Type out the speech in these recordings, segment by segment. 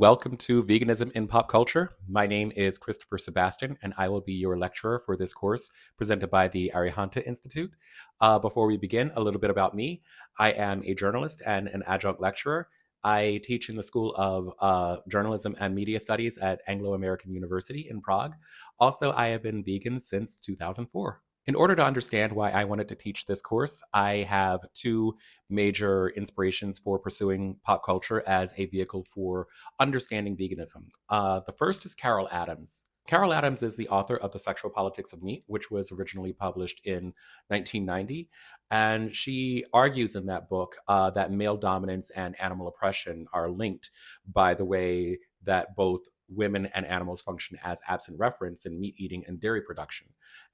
Welcome to Veganism in Pop Culture. My name is Christopher Sebastian, and I will be your lecturer for this course presented by the Arihanta Institute. Before we begin, a little bit about me. I am a journalist and an adjunct lecturer. I teach in the School of Journalism and Media Studies at Anglo-American University in Prague. Also, I have been vegan since 2004. In order to understand why I wanted to teach this course, I have two major inspirations for pursuing pop culture as a vehicle for understanding veganism. The first is Carol Adams. Carol Adams is the author of The Sexual Politics of Meat, which was originally published in 1990. And she argues in that book that male dominance and animal oppression are linked by the way that both women and animals function as absent reference in meat eating and dairy production,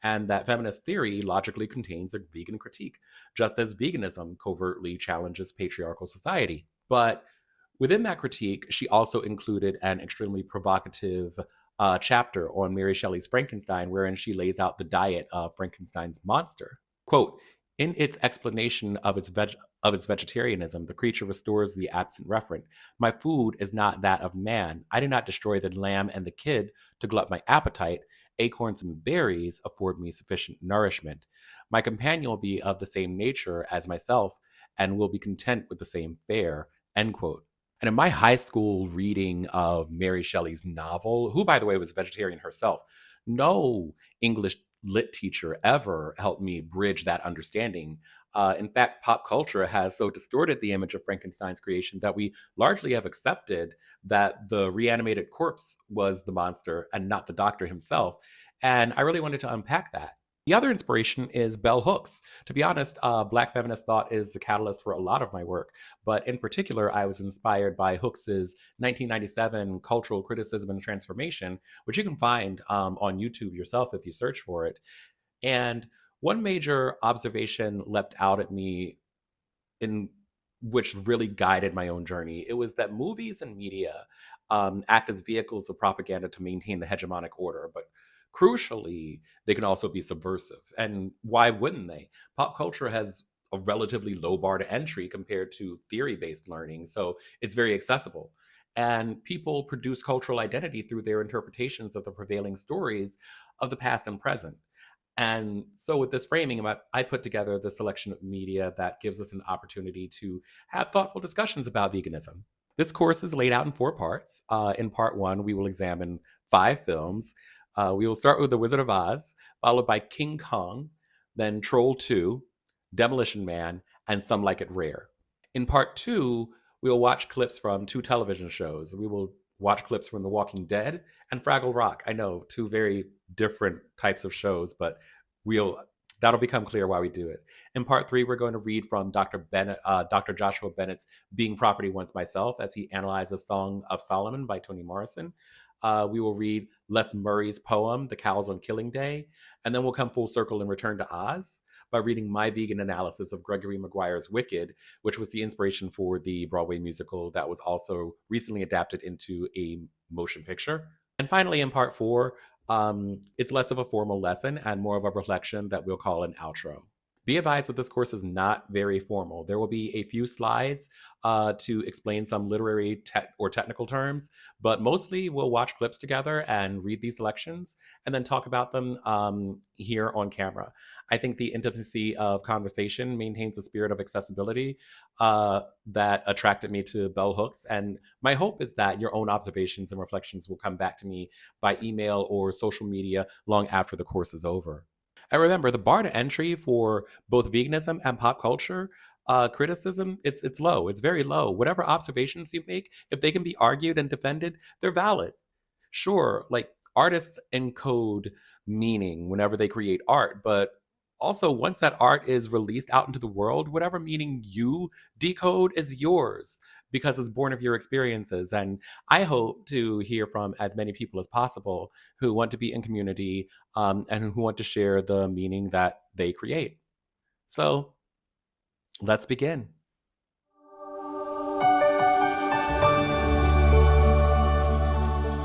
and that feminist theory logically contains a vegan critique, just as veganism covertly challenges patriarchal society. But within that critique, she also included an extremely provocative chapter on Mary Shelley's Frankenstein, wherein she lays out the diet of Frankenstein's monster. Quote, in its explanation of its vegetarianism, the creature restores the absent referent. My food is not that of man. I do not destroy the lamb and the kid to glut my appetite. Acorns and berries afford me sufficient nourishment. My companion will be of the same nature as myself and will be content with the same fare. End quote. And in my high school reading of Mary Shelley's novel, who, by the way, was a vegetarian herself, no English lit teacher ever helped me bridge that understanding. In fact, pop culture has so distorted the image of Frankenstein's creation that we largely have accepted that the reanimated corpse was the monster and not the doctor himself. And I really wanted to unpack that. The other inspiration is bell hooks. To be honest, Black feminist thought is the catalyst for a lot of my work, but in particular, I was inspired by Hooks's 1997 Cultural Criticism and Transformation, which you can find on YouTube yourself if you search for it. And one major observation leapt out at me in which really guided my own journey. It was that movies and media act as vehicles of propaganda to maintain the hegemonic order, but crucially, they can also be subversive. And why wouldn't they? Pop culture has a relatively low bar to entry compared to theory based learning, so it's very accessible. And people produce cultural identity through their interpretations of the prevailing stories of the past and present. And so, with this framing, I put together the selection of media that gives us an opportunity to have thoughtful discussions about veganism. This course is laid out in four parts. In part one, we will examine five films. We will start with The Wizard of Oz, followed by King Kong, then Troll 2, Demolition Man, and Some Like It Rare. In part two, we will watch clips from two television shows. We will watch clips from The Walking Dead and Fraggle Rock. I know, two very different types of shows, but that'll become clear why we do it. In part three, we're going to read from Dr. Joshua Bennett's Being Property Once Myself as he analyzes Song of Solomon by Toni Morrison. We will read Les Murray's poem, The Cows on Killing Day, and then we'll come full circle and return to Oz by reading my vegan analysis of Gregory Maguire's Wicked, which was the inspiration for the Broadway musical that was also recently adapted into a motion picture. And finally, in part four, it's less of a formal lesson and more of a reflection that we'll call an outro. Be advised that this course is not very formal. There will be a few slides to explain some literary or technical terms, but mostly we'll watch clips together and read these lections and then talk about them here on camera. I think the intimacy of conversation maintains a spirit of accessibility that attracted me to bell hooks. And my hope is that your own observations and reflections will come back to me by email or social media long after the course is over. And remember, the bar to entry for both veganism and pop culture criticism, it's low. It's very low. Whatever observations you make, if they can be argued and defended, they're valid. Sure, like artists encode meaning whenever they create art, but also once that art is released out into the world, whatever meaning you decode is yours because it's born of your experiences. And I hope to hear from as many people as possible who want to be in community and who want to share the meaning that they create. So let's begin.